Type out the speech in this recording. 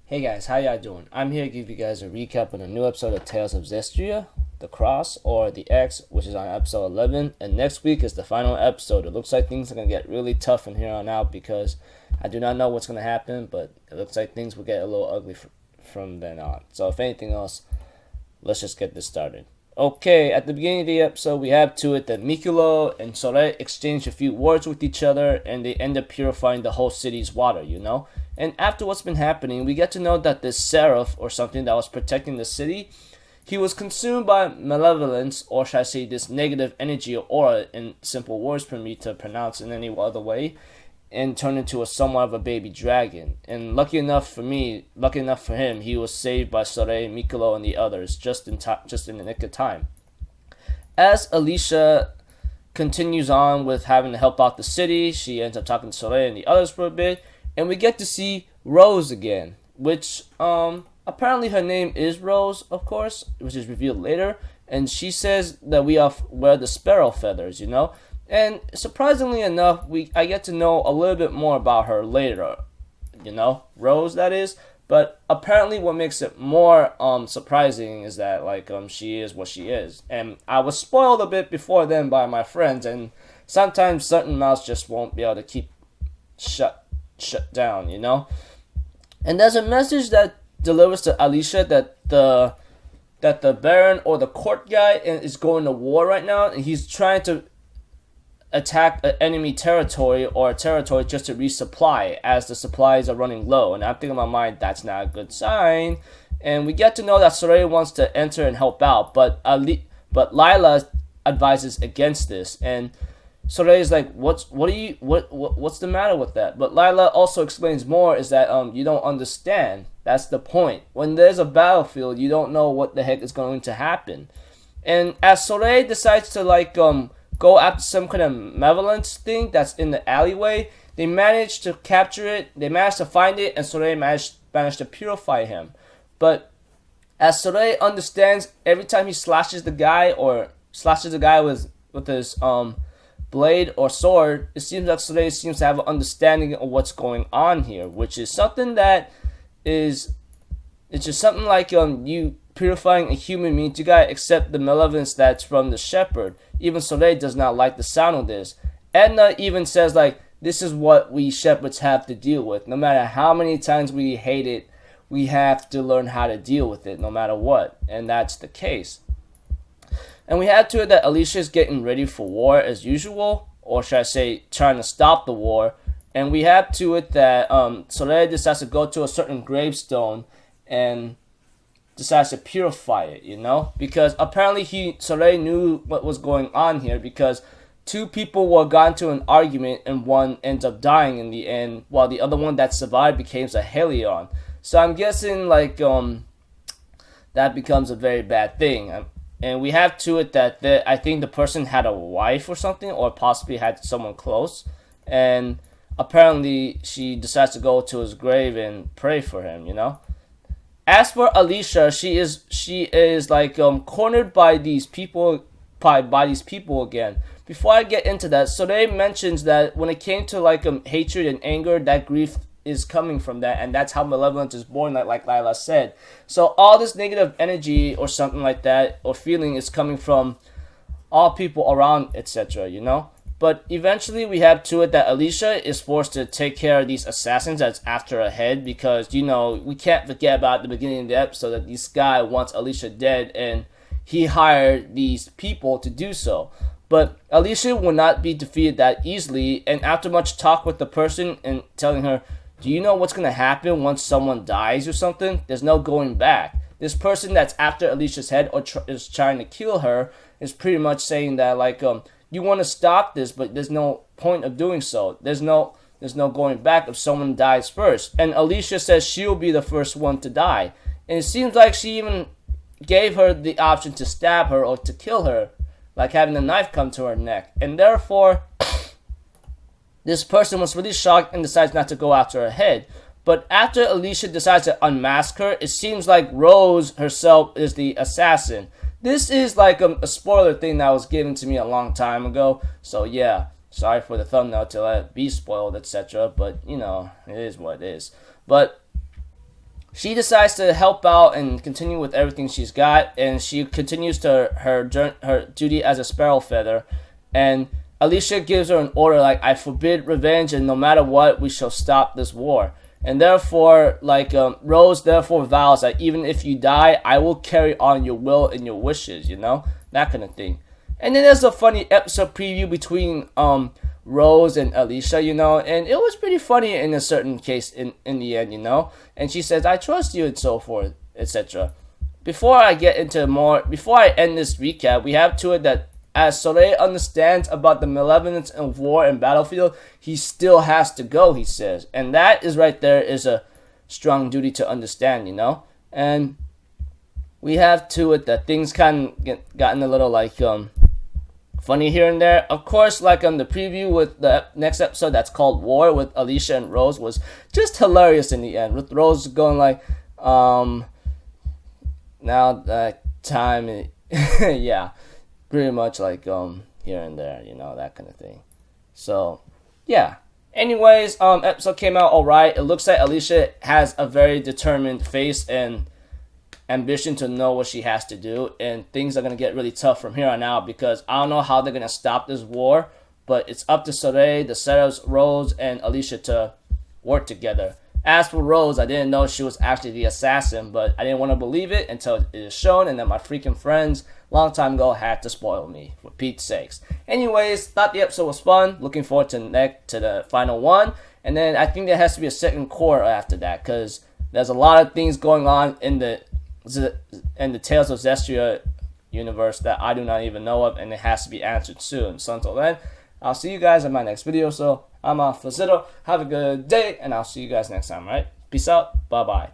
Hey guys, how y'all doing? I'm here to give you guys a recap on a new episode of Tales of Zestiria, the Cross, or the X, which is on episode 11, and next week is the final episode. It looks like things are going to get really tough from here on out because I do not know what's going to happen, but it looks like things will get a little ugly from then on. So if anything else, let's just get this started. Okay, at the beginning of the episode, we have to it that Mikolo and Sore exchange a few words with each other, and they end up purifying the whole city's water, you know? And after what's been happening, we get to know that this seraph, or something that was protecting the city, he was consumed by malevolence, or should I say this negative energy or aura, in simple words for me to pronounce in any other way, and turned into somewhat of a baby dragon. And lucky enough for him, he was saved by Sore, Mikolo, and the others just in the nick of time. As Alicia continues on with having to help out the city, she ends up talking to Sore and the others for a bit, and we get to see Rose again, which apparently her name is Rose, of course, which is revealed later, and she says that we wear the sparrow feathers, you know. And surprisingly enough, I get to know a little bit more about her later, you know, Rose that is. But apparently, what makes it more surprising is that she is what she is, and I was spoiled a bit before then by my friends, and sometimes certain mouths just won't be able to keep shut down, you know. And there's a message that delivers to Alicia that the Baron or the court guy is going to war right now, and he's trying to attack an enemy territory or a territory just to resupply as the supplies are running low. And I'm thinking in my mind, that's not a good sign. And we get to know that Sore wants to enter and help out, but Lila advises against this. And Sore is like, what's the matter with that? But Lila also explains more is that you don't understand. That's the point. When there's a battlefield, you don't know what the heck is going to happen. And as Sore decides to go after some kind of malevolence thing that's in the alleyway, they manage to capture it, they manage to find it, and Sore managed to purify him. But as Sore understands, every time he slashes the guy with his blade or sword, it seems like Sore seems to have an understanding of what's going on here, which is something that it's just something like you purifying a human means you gotta accept the malevolence that's from the shepherd. Even Sore does not like the sound of this. Edna even says this is what we shepherds have to deal with. No matter how many times we hate it, we have to learn how to deal with it no matter what. And that's the case. And we have to it that Alicia is getting ready for war as usual, or should I say trying to stop the war. And we have to it that Sore decides to go to a certain gravestone and decides to purify it, you know, because apparently Sore knew what was going on here, because two people got into an argument and one ends up dying in the end, while the other one that survived becomes a Helion. So I'm guessing that becomes a very bad thing. And we have to it that I think the person had a wife or something, or possibly had someone close, and apparently she decides to go to his grave and pray for him, you know. As for Alicia, she is cornered by these people again. Before I get into that, Sore mentions that when it came to hatred and anger, that grief is coming from that, and that's how malevolence is born, like Lila said. So all this negative energy or something like that or feeling is coming from all people around, etc., you know. But eventually we have to it that Alicia is forced to take care of these assassins that's after her head, because, you know, we can't forget about the beginning of the episode that this guy wants Alicia dead and he hired these people to do so. But Alicia will not be defeated that easily, and after much talk with the person and telling her, do you know what's going to happen once someone dies or something? There's no going back. This person that's after Alicia's head or is trying to kill her is pretty much saying that you want to stop this, but there's no point of doing so. There's no going back if someone dies first. And Alicia says she'll be the first one to die. And it seems like she even gave her the option to stab her or to kill her, like having a knife come to her neck. And therefore, this person was really shocked and decides not to go after her head. But after Alicia decides to unmask her, it seems like Rose herself is the assassin. This is a spoiler thing that was given to me a long time ago. So yeah, sorry for the thumbnail to let it be spoiled, etc. But, you know, it is what it is. But she decides to help out and continue with everything she's got, and she continues to her duty as a sparrow feather. And Alicia gives her an order like, I forbid revenge, and no matter what, we shall stop this war. And therefore, like, Rose therefore vows that even if you die, I will carry on your will and your wishes, you know? That kind of thing. And then there's a funny episode preview between Rose and Alicia, you know? And it was pretty funny in a certain case in the end, you know? And she says, I trust you and so forth, etc. Before I end this recap, we have to it that as Soleil understands about the malevolence of war and battlefield, he still has to go, he says. And that is right there is a strong duty to understand, you know? And we have to it that things kind of gotten a little like funny here and there. Of course, like the preview with the next episode that's called War with Alicia and Rose was just hilarious in the end. With Rose going like, now that time, yeah. Pretty much like here and there, you know, that kind of thing. So yeah. Anyways, episode came out alright. It looks like Alicia has a very determined face and ambition to know what she has to do, and things are gonna get really tough from here on out because I don't know how they're gonna stop this war, but it's up to Soleil, the Seraphs, Rose, and Alicia to work together. As for Rose, I didn't know she was actually the assassin, but I didn't want to believe it until it is shown, and then my freaking friends long time ago had to spoil me, for Pete's sakes. Anyways, thought the episode was fun. Looking forward to the final one, and then I think there has to be a second core after that, because there's a lot of things going on in the Tales of Zestiria universe that I do not even know of, and it has to be answered soon. So until then, I'll see you guys in my next video. So I'm off for Zito. Have a good day, and I'll see you guys next time, right? Peace out. Bye-bye.